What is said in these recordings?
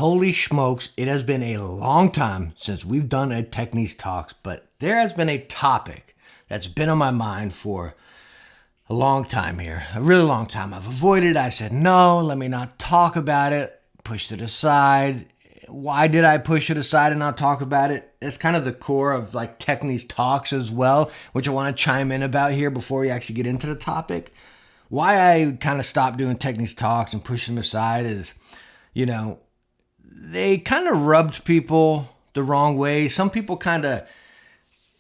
Holy smokes, it has been a long time since we've done a Techne Talks, but there has been a topic that's been on my mind for a long time here, a really long time. I've avoided it. I said, no, let me not talk about it, pushed it aside. Why did I push it aside and not talk about it? It's kind of the core of like Techne Talks as well, which I want to chime in about here before we actually get into the topic. Why I kind of stopped doing Techne Talks and pushed them aside is, they kind of rubbed people the wrong way. Some people kind of,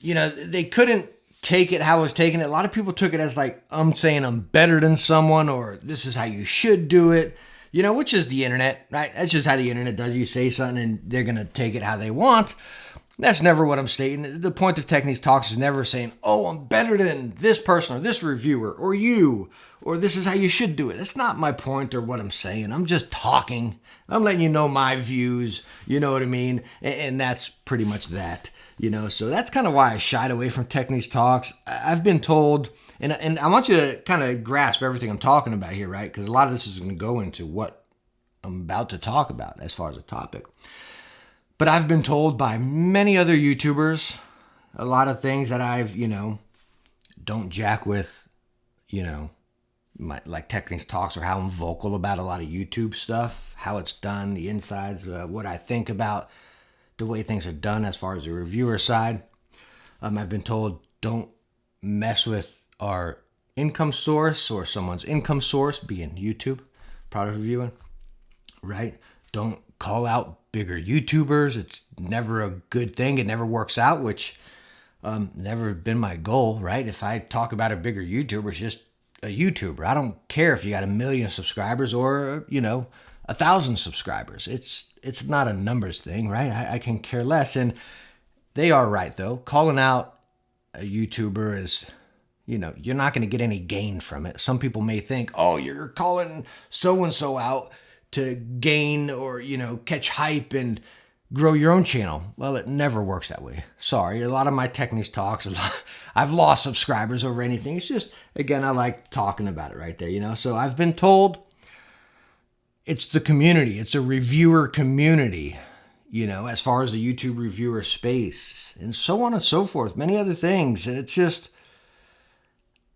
they couldn't take it how I was taking it. A lot of people took it as like, I'm saying I'm better than someone, or this is how you should do it, which is the internet, right? That's just how the internet does. You say something and they're going to take it how they want. That's never what I'm stating. The point of Techne Talks is never saying, oh, I'm better than this person or this reviewer or you, or this is how you should do it. That's not my point or what I'm saying. I'm just talking. I'm letting you know my views, you know what I mean? And that's pretty much that, So that's kind of why I shied away from Techne Talks. I've been told, and I want you to kind of grasp everything I'm talking about here, right? Because a lot of this is going to go into what I'm about to talk about as far as a topic. But I've been told by many other YouTubers a lot of things that I've, don't jack with, my like Techne Talks, or how I'm vocal about a lot of YouTube stuff, how it's done, the insides, what I think about the way things are done as far as the reviewer side. I've been told don't mess with our income source or someone's income source, being YouTube, product reviewing, right? Don't call out bigger YouTubers. It's never a good thing. It never works out, which never been my goal, right? If I talk about a bigger YouTuber, it's just a YouTuber. I don't care if you got 1 million subscribers or, 1,000 subscribers. It's not a numbers thing, right? I can care less. And they are right, though. Calling out a YouTuber is, you're not going to get any gain from it. Some people may think, oh, you're calling so-and-so out to gain or, catch hype and grow your own channel. Well, it never works that way. Sorry. A lot of my Techne Talks, I've lost subscribers over anything. It's just, again, I like talking about it right there, So I've been told it's the community. It's a reviewer community, as far as the YouTube reviewer space and so on and so forth, many other things. And it's just,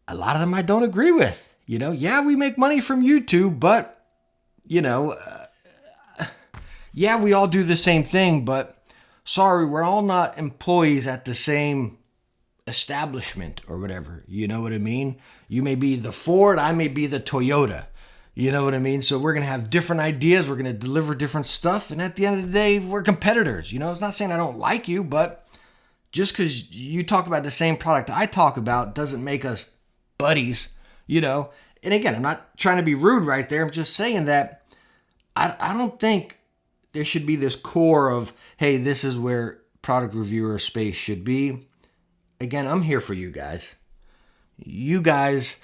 a lot of them I don't agree with, Yeah, we make money from YouTube, but yeah, we all do the same thing, but sorry, we're all not employees at the same establishment or whatever. You know what I mean? You may be the Ford, I may be the Toyota. You know what I mean? So we're going to have different ideas. We're going to deliver different stuff. And at the end of the day, we're competitors. It's not saying I don't like you, but just because you talk about the same product I talk about doesn't make us buddies, And again, I'm not trying to be rude right there. I'm just saying that I don't think there should be this core of, hey, this is where product reviewer space should be. Again, I'm here for you guys. You guys,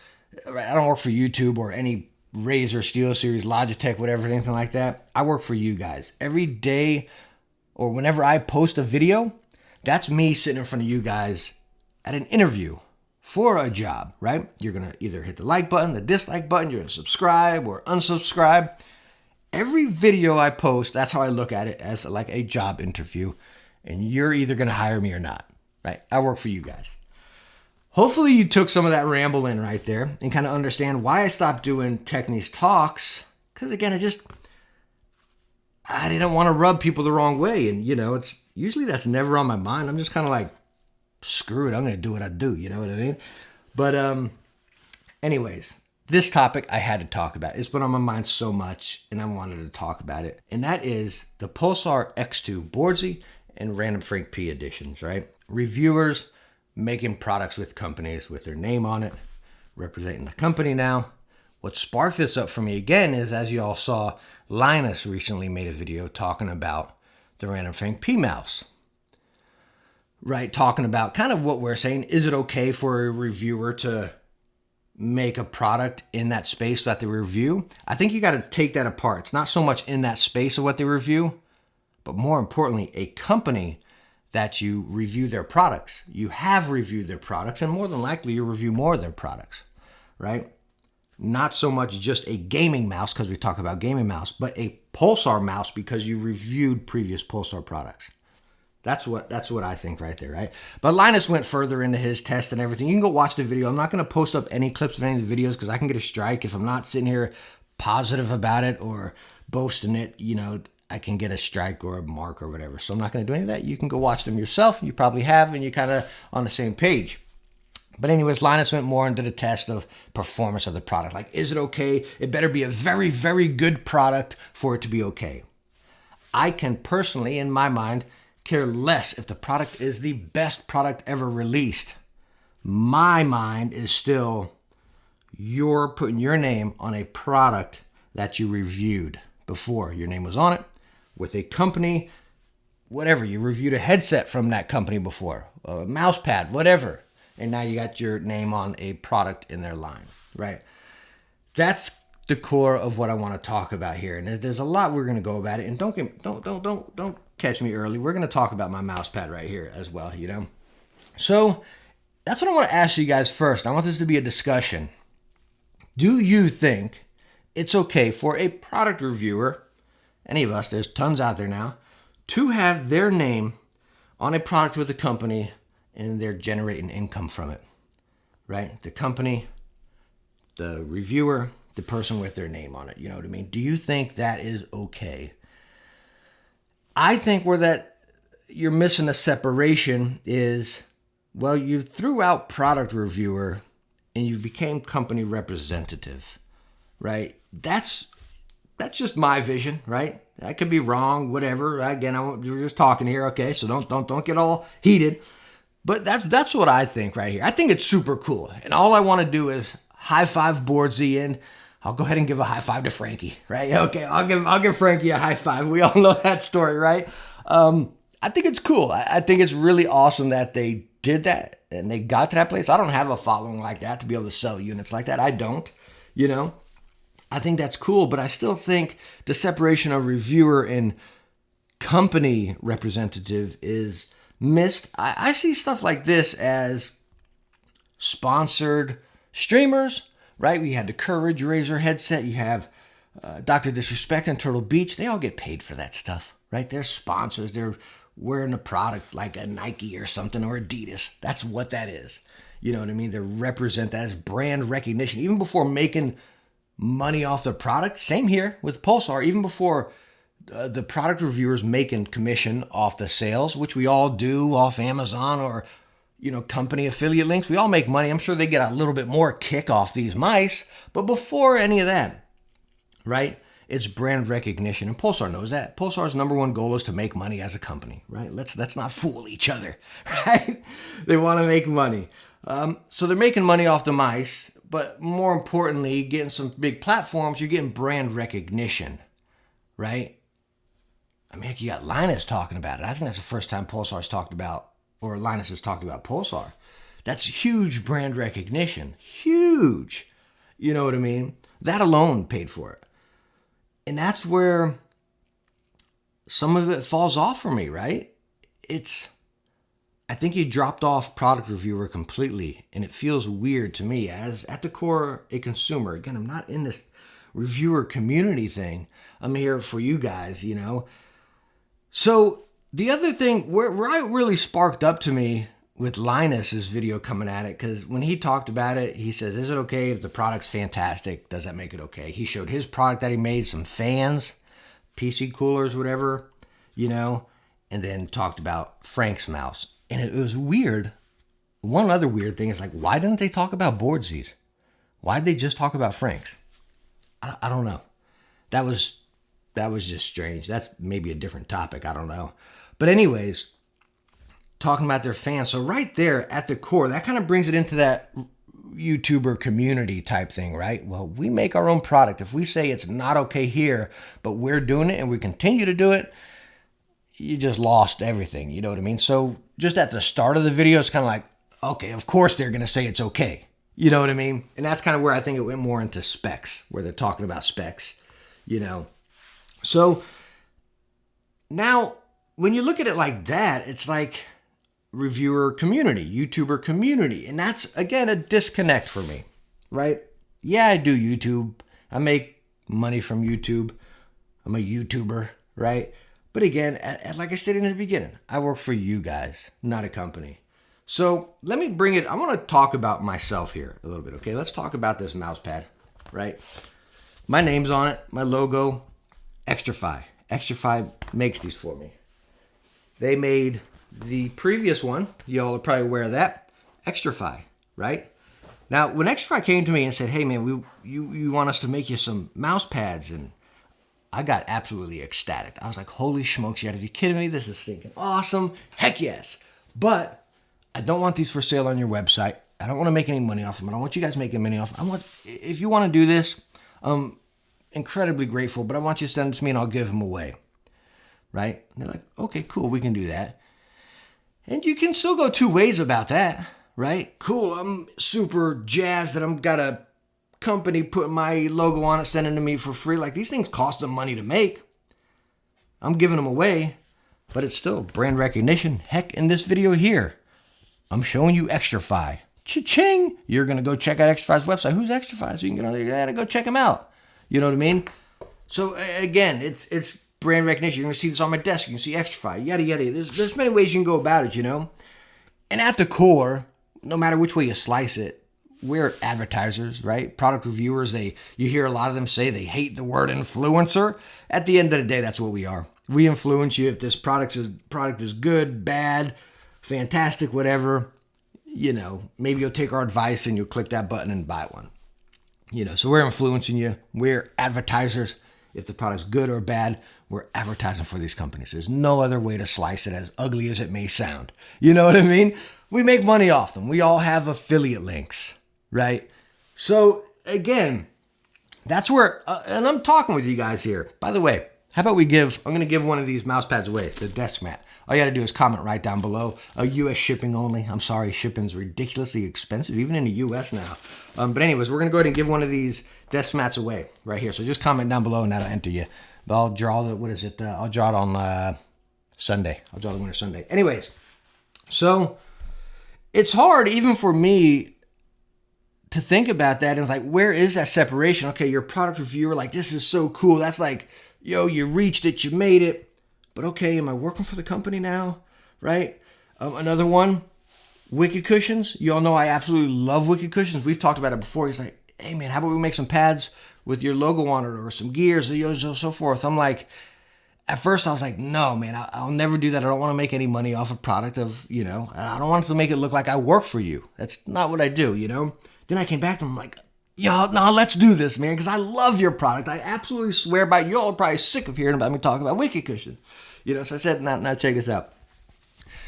I don't work for YouTube or any Razer, SteelSeries, Logitech, whatever, anything like that. I work for you guys. Every day or whenever I post a video, that's me sitting in front of you guys at an interview for a job, right? You're going to either hit the like button, the dislike button, you're going to subscribe or unsubscribe. Every video I post, that's how I look at it, as like a job interview. And you're either going to hire me or not, right? I work for you guys. Hopefully you took some of that ramble in right there and kind of understand why I stopped doing Techne Talks. Because again, I didn't want to rub people the wrong way. And, it's usually that's never on my mind. I'm just kind of like, screw it, I'm going to do what I do. You know what I mean? But anyways, this topic I had to talk about. It's been on my mind so much, and I wanted to talk about it. And that is the Pulsar X2 Boardsy and Random Frank P editions, right? Reviewers making products with companies with their name on it, representing the company now. What sparked this up for me again is, as you all saw, Linus recently made a video talking about the Random Frank P mouse. Right, talking about kind of what we're saying. Is it okay for a reviewer to make a product in that space that they review? I think you got to take that apart. It's not so much in that space of what they review, but more importantly, a company that you review their products. You have reviewed their products, and more than likely you review more of their products, right? not so much just a gaming mouse, because we talk about gaming mouse, but a Pulsar mouse because you reviewed previous Pulsar products. That's what I think right there, right? But Linus went further into his test and everything. You can go watch the video. I'm not going to post up any clips of any of the videos because I can get a strike if I'm not sitting here positive about it or boasting it. I can get a strike or a mark or whatever. So I'm not going to do any of that. You can go watch them yourself. You probably have, and you're kind of on the same page. But anyways, Linus went more into the test of performance of the product. Like, is it okay? It better be a very, very good product for it to be okay. I can personally, in my mind, care less if the product is the best product ever released. My mind is still, you're putting your name on a product that you reviewed before. Your name was on it with a company, whatever. You reviewed a headset from that company before, a mouse pad, whatever. And now you got your name on a product in their line, right? That's the core of what I want to talk about here. And there's a lot we're going to go about it. And don't catch me early. We're going to talk about my mouse pad right here as well, So that's what I want to ask you guys first. I want this to be a discussion. Do you think it's okay for a product reviewer, any of us, there's tons out there now, to have their name on a product with a company and they're generating income from it, right? The company, the reviewer, the person with their name on it, you know what I mean? Do you think that is okay? I think where that you're missing a separation is, well, you threw out product reviewer and you became company representative, right? That's just my vision, right? I could be wrong, whatever. Again, we're just talking here, okay? So don't get all heated. But that's what I think right here. I think it's super cool. And all I want to do is high five Boardsy, and I'll go ahead and give a high five to Frankie, right? Okay, I'll give Frankie a high five. We all know that story, right? I think it's cool. I think it's really awesome that they did that and they got to that place. I don't have a following like that to be able to sell units like that. I don't, I think that's cool, but I still think the separation of reviewer and company representative is missed. I see stuff like this as sponsored streamers, right? We had the Courage Razor headset. You have Dr. Disrespect and Turtle Beach. They all get paid for that stuff, right? They're sponsors. They're wearing a product like a Nike or something or Adidas. That's what that is. You know what I mean? They represent that as brand recognition. Even before making money off the product, same here with Pulsar, even before the product reviewers making commission off the sales, which we all do off Amazon or, company affiliate links. We all make money. I'm sure they get a little bit more kick off these mice. But before any of that, right, it's brand recognition. And Pulsar knows that. Pulsar's number one goal is to make money as a company, right? Let's not fool each other, right? They want to make money. So they're making money off the mice. But more importantly, getting some big platforms, you're getting brand recognition, right? I mean, heck, you got Linus talking about it. I think that's the first time Pulsar's talked about, or Linus has talked about Pulsar. That's huge brand recognition. Huge. You know what I mean? That alone paid for it. And that's where some of it falls off for me, right? I think you dropped off product reviewer completely, and it feels weird to me as, at the core, a consumer. Again, I'm not in this reviewer community thing. I'm here for you guys, So the other thing where it really sparked up to me with Linus's video coming at it, because when he talked about it, he says, is it okay if the product's fantastic? Does that make it okay? He showed his product that he made, some fans, PC coolers, whatever, and then talked about Frank's mouse. And it was weird. One other weird thing is, like, why didn't they talk about Boardsies? Why'd they just talk about Frank's? I don't know. That was just strange. That's maybe a different topic. I don't know. But anyways, talking about their fans. So right there at the core, that kind of brings it into that YouTuber community type thing, right? Well, we make our own product. If we say it's not okay here, but we're doing it and we continue to do it, you just lost everything. You know what I mean? So just at the start of the video, it's kind of like, okay, of course they're going to say it's okay. You know what I mean? And that's kind of where I think it went more into specs, where they're talking about specs, So now when you look at it like that, it's like reviewer community, YouTuber community. And that's, again, a disconnect for me, right? Yeah, I do YouTube. I make money from YouTube. I'm a YouTuber, right? But again, like I said in the beginning, I work for you guys, not a company. So let me bring it. I want to talk about myself here a little bit, okay? Let's talk about this mouse pad, right? My name's on it, my logo, Extrafy. Extrafy makes these for me. They made the previous one, y'all are probably aware of that, Extrafy, right? Now, when Extrafy came to me and said, hey man, you want us to make you some mouse pads, and I got absolutely ecstatic. I was like, holy smokes, you gotta be kidding me. This is stinking awesome. Heck yes. But I don't want these for sale on your website. I don't want to make any money off them. I don't want you guys making money off them. If you want to do this, I'm incredibly grateful, but I want you to send them to me and I'll give them away. Right? And they're like, okay, cool, we can do that. And you can still go two ways about that, right? Cool, I'm super jazzed that I'm got a company putting my logo on it, sending to me for free. Like, these things cost them money to make. I'm giving them away, but it's still brand recognition. Heck, in this video here, I'm showing you Extrafy. Cha-ching! You're going to go check out Extrafy's website. Who's Extrafy? So you can get on there, you gotta go check him out. You know what I mean? So again, it's brand recognition. You're going to see this on my desk. You can see Extrafy, yada, yada. There's many ways you can go about it, you know? And at the core, no matter which way you slice it, we're advertisers, right? Product reviewers. You hear a lot of them say they hate the word influencer. At the end of the day, that's what we are. We influence you if this product is good, bad, fantastic, whatever. You know, maybe you'll take our advice and you'll click that button and buy one. You know, so we're influencing you. We're advertisers. If the product's good or bad, we're advertising for these companies. There's no other way to slice it, as ugly as it may sound. You know what I mean? We make money off them. We all have affiliate links, right? So again, that's where, and I'm talking with you guys here. By the way, how about I'm going to give one of these mouse pads away, the desk mat. All you got to do is comment right down below. U.S. shipping only. I'm sorry, shipping's ridiculously expensive, even in the U.S. now. But anyways, we're going to go ahead and give one of these desk mats away right here. So just comment down below and that'll enter you. But I'll draw I'll draw it on Sunday. I'll draw the winner Sunday. Anyways, so it's hard even for me to think about that. And it's like, where is that separation? Okay, you're a product reviewer. Like, this is so cool. That's like, yo, you reached it, you made it. But okay, am I working for the company now? Right? Another one, Wicked Cushions. You all know I absolutely love Wicked Cushions. We've talked about it before. He's like, hey man, how about we make some pads with your logo on it, or some gears, and so forth. I'm like, at first I was like, no man, I'll never do that. I don't want to make any money off a product of, you know, I don't want to make it look like I work for you. That's not what I do, you know? Then I came back to him, I'm like, yo, no, let's do this, man, because I love your product. I absolutely swear by it. You all are probably sick of hearing about me talking about Wicked Cushion. You know, so I said, now check this out.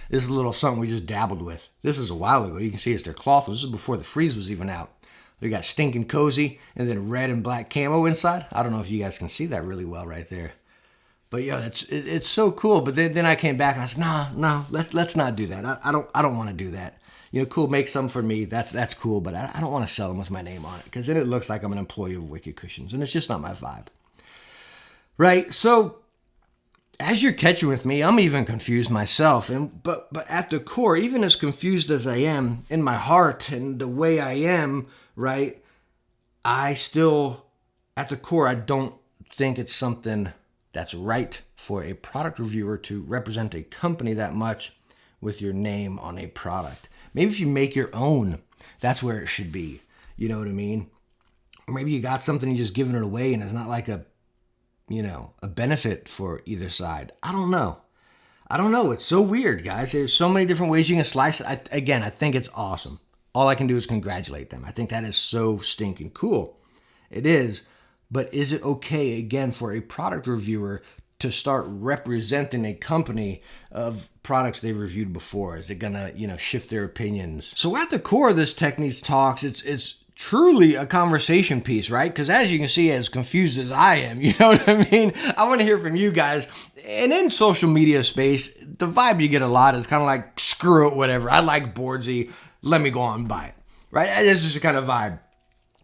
This is a little something we just dabbled with. This is a while ago. You can see it's their cloth. This is before the freeze was even out. They got stinking cozy and then red and black camo inside. I don't know if you guys can see that really well right there. But yeah, it's so cool. But then I came back and I said, no, let's not do that. I don't want to do that. You know, cool, make some for me. That's cool, but I don't want to sell them with my name on it, because then it looks like I'm an employee of Wicked Cushions, and it's just not my vibe. Right? So as you're catching with me, I'm even confused myself. But at the core, even as confused as I am in my heart and the way I am, right, I still, at the core, I don't think it's something that's right for a product reviewer to represent a company that much with your name on a product. Maybe if you make your own, that's where it should be. You know what I mean? Or maybe you got something, you're just giving it away and it's not like a benefit for either side. I don't know. It's so weird, guys. There's so many different ways you can slice it. I think it's awesome. All I can do is congratulate them. I think that is so stinking cool. It is. But is it okay, again, for a product reviewer to start representing a company of products they've reviewed before? Is it gonna, shift their opinions? So at the core of this Techne Talks, it's truly a conversation piece, right? Because as you can see, as confused as I am, you know what I mean? I want to hear from you guys. And in social media space, the vibe you get a lot is kind of like, screw it, whatever. I like Boardsy. Let me go on and buy it, right? That's just the kind of vibe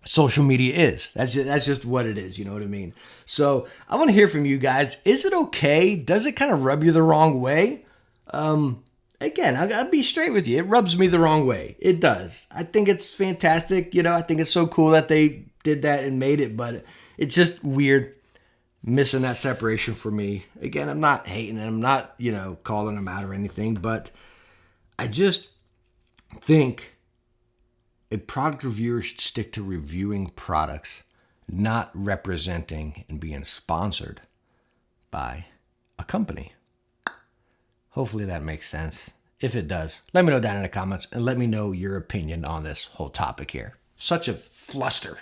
social media is. That's just what it is, you know what I mean? So I want to hear from you guys. Is it okay? Does it kind of rub you the wrong way? Again, I'll be straight with you. It rubs me the wrong way. It does. I think it's fantastic. I think it's so cool that they did that and made it, but it's just weird missing that separation for me. Again, I'm not hating and I'm not, calling them out or anything, but I just think a product reviewer should stick to reviewing products, not representing and being sponsored by a company. Hopefully that makes sense. If it does, let me know down in the comments and let me know your opinion on this whole topic here. Such a fluster.